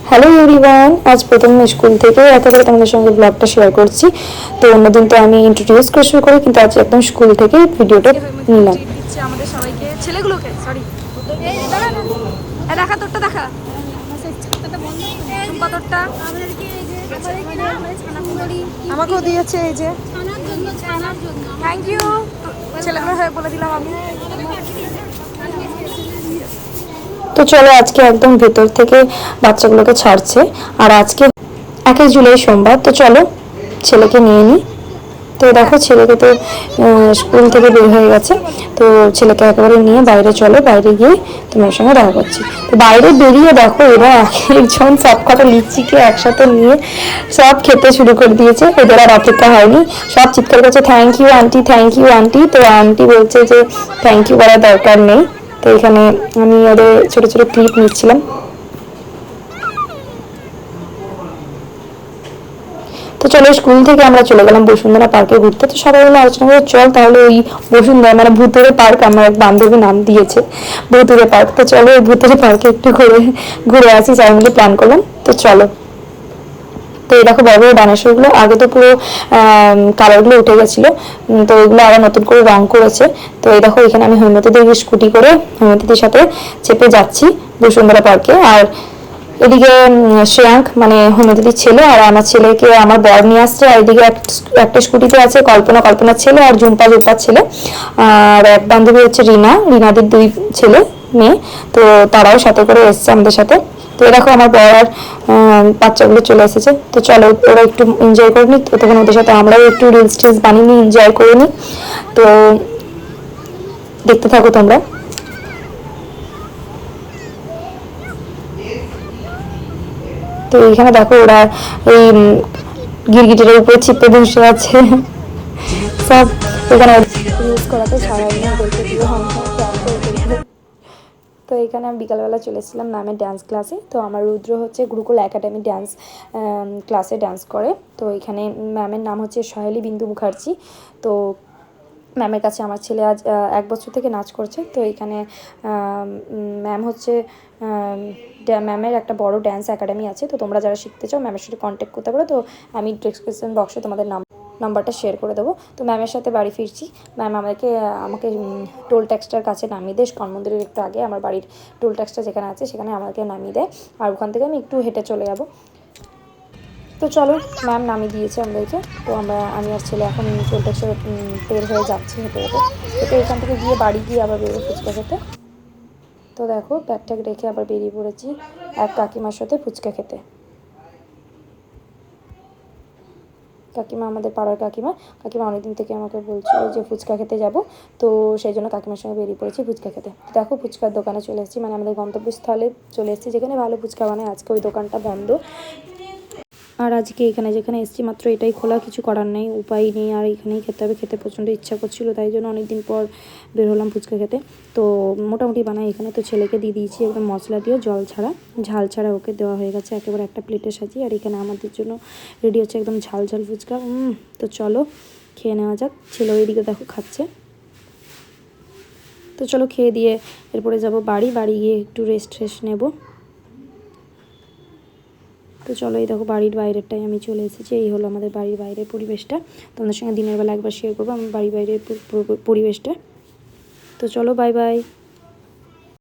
Hello everyone, আজ প্রথম school থেকে একেবারে তোমাদের সঙ্গে ব্লগটা শেয়ার করছি। তো অন্যদিন তো আমি ইন্ট্রোডিউস করে শুরু করি, কিন্তু আজ একদম স্কুল থেকে ভিডিওটা নিলাম। দিচ্ছে আমাদের সবাইকে, ছেলেগুলোকে, সরি দেখা তোরটা দেখা তোরটা আমাকেও দিয়েছে এই যে, থ্যাংক ইউ। ছেলেগুলো হয়ে বলে দিলাম আমি। তো চলো, আজকে একদম ভেতর থেকে বাচ্চাগুলোকে ছাড়ছে। আর আজকে 1 জুলাই সোমবার। তো চলো ছেলেকে নিয়ে নিই। তো দেখো ছেলেকে তো স্কুল থেকে বের হয়ে গেছে। তো ছেলেকে একেবারে নিয়ে বাইরে চলো, বাইরে গিয়ে তোমার সঙ্গে দেখা করছি। তো বাইরে বেরিয়ে দেখো এরা একজন সব কটা লিচিকে একসাথে নিয়ে সব খেতে শুরু করে দিয়েছে। ওদের আর অপেক্ষা হয়নি, সব চিৎকার করছে thank you aunty, thank you aunty. তো আন্টি বলছে যে থ্যাংক ইউ করার দরকার নেই। তো এখানে আমি ওদের ছোট ছোট ক্লিপ নিচ্ছিলাম। তো চলো, স্কুল থেকে আমরা চলে গেলাম বসুন্ধরা পার্কে ঘুরতে। তো সবাই মিলে আলোচনা করে চল তাহলে ওই বসুন্ধরা মানে ভূতুরে পার্ক, আমার এক বান্ধবী নাম দিয়েছে ভূতুরে পার্ক। তো চলো ওই ভূতুরে পার্কে একটু ঘুরে আসি, সবাই মিলে প্ল্যান করলাম। তো চলো। তো এই দেখো বড় বড় ডাইনোসরগুলো, আগে তো পুরো কালারগুলো উঠে গেছিলো, তো ওইগুলো আবার নতুন করে রং করেছে। তো এই দেখো এখানে আমি হৈমতীদের স্কুটি করে হৈমতীদের সাথে চেপে যাচ্ছি বসুন্ধরা পার্কে। আর এদিকে শ্রেয়াঙ্ক মানে হৈমতীদির ছেলে আর আমার ছেলেকে আমার বর নিয়ে আসছে। আর এদিকে একটা স্কুটিতে আছে কল্পনার ছেলে আর ঝুম্পার ছেলে। আর এক বান্ধবী হচ্ছে রিনাদের 2 ছেলে মেয়ে। তো তারাও সাথে করে এসছে আমাদের সাথে। তো দেখো আমার বর আর বাচ্চাগুলো চলে এসেছে। তো চলো ওরা একটু এনজয় করে নিই, তখন ওদের সাথে আমরাও একটু রিলস টিলস বানিয়ে নিই, এনজয় করে নিই। তো দেখতে থাকো তোমরা। তো এখানে দেখো ওরা এই গিরগিটির উপরে চিপে বসে আছে সব। এখানে ইউজ করাতে সারাদিন ওদেরকে দিয়ে তো এখানে আমি বিকালবেলা চলে এসেছিলাম ম্যামের ডান্স ক্লাসে। তো আমার রুদ্র হচ্ছে গুরুকুল একাডেমি ডান্স ক্লাসে ডান্স করে। তো এখানে ম্যামের নাম হচ্ছে সহেলি বিন্দু মুখার্জি। তো ম্যামের কাছে আমার ছেলে আজ 1 বছর থেকে নাচ করছে। তো এখানে ম্যাম হচ্ছে ম্যামের একটা বড় ডান্স একাডেমি আছে। তো তোমরা যারা শিখতে চাও ম্যামের সাথে কন্ট্যাক্ট করতে পারো। তো আমি ডেসক্রিপশন বক্সে তোমাদের নাম্বারটা শেয়ার করে দেবো। তো ম্যামের সাথে বাড়ি ফিরছি। ম্যাম আমাকে টোল ট্যাক্সটার কাছে নামিয়ে দেয়, ইস্কন মন্দিরের একটু আগে আমার বাড়ির টোল ট্যাক্সটা যেখানে আছে সেখানে আমাকে নামিয়ে দেয়। আর ওখান থেকে আমি একটু হেঁটে চলে যাবো। তো চলো, ম্যাম নামিয়ে দিয়েছে আমাদেরকে। তো আমি আর ছেলে এখন টোল ট্যাক্সে বের হয়ে যাচ্ছি হেঁটে হেঁটে। তো এখান থেকে গিয়ে বাড়ি গিয়ে আবার বেরোবো ফুচকা খেতে। তো দেখো ব্যাগট্যাগ রেখে আবার বেরিয়ে পড়েছি এক কাকিমার সাথে ফুচকা খেতে। কাকিমা আমাদের পাড়ার কাকিমা অনেকদিন থেকে আমাকে বলছিল যে ফুচকা খেতে যাব। তো সেই জন্য কাকিমার সঙ্গে বেরিয়ে পড়েছি ফুচকা খেতে। দেখো ফুচকার দোকানে চলে এসেছি, মানে আমাদের গন্তব্যস্থলে চলে এসেছি যেখানে ভালো ফুচকা বানায়। আজকে ওই দোকানটা বন্ধ। আর আজকে যেখানে এসেছি মাত্র এটাই খোলা, কিছু করার নেই, উপায় নেই। আর এখানেই খেতে হবে, খেতে প্রচণ্ড ইচ্ছা করছিল, তাই জন্য অনেকদিন পর বের হলাম ফুচকা খেতে। তো মোটামুটি বানাই এখানে। তো ছেলেকে দিয়ে দিয়েছি একদম মশলা দিয়ে, ঝাল ছাড়া ওকে দেওয়া হয়ে গেছে একেবারে একটা প্লেটে সাজিয়ে। আর এখানে আমাদের জন্য রেডি হচ্ছে একদম ঝাল ফুচকা। তো চলো খেয়ে নেওয়া যাক। ছেলে ওইদিকে দেখো খাচ্ছে। তো চলো খেয়ে দিয়ে এরপরে যাব বাড়ি গিয়ে একটু রেস্ট নেবো। তো চলো এই দেখো বাড়ির বাইরেরটাই আমি চলে এসেছি। এই হলো আমাদের বাড়ির বাইরের পরিবেশটা। তোমাদের সঙ্গে দিনের বেলা একবার শেয়ার করবো আমার বাড়ির বাইরের পরিবেশটা। তো চলো বাই বাই।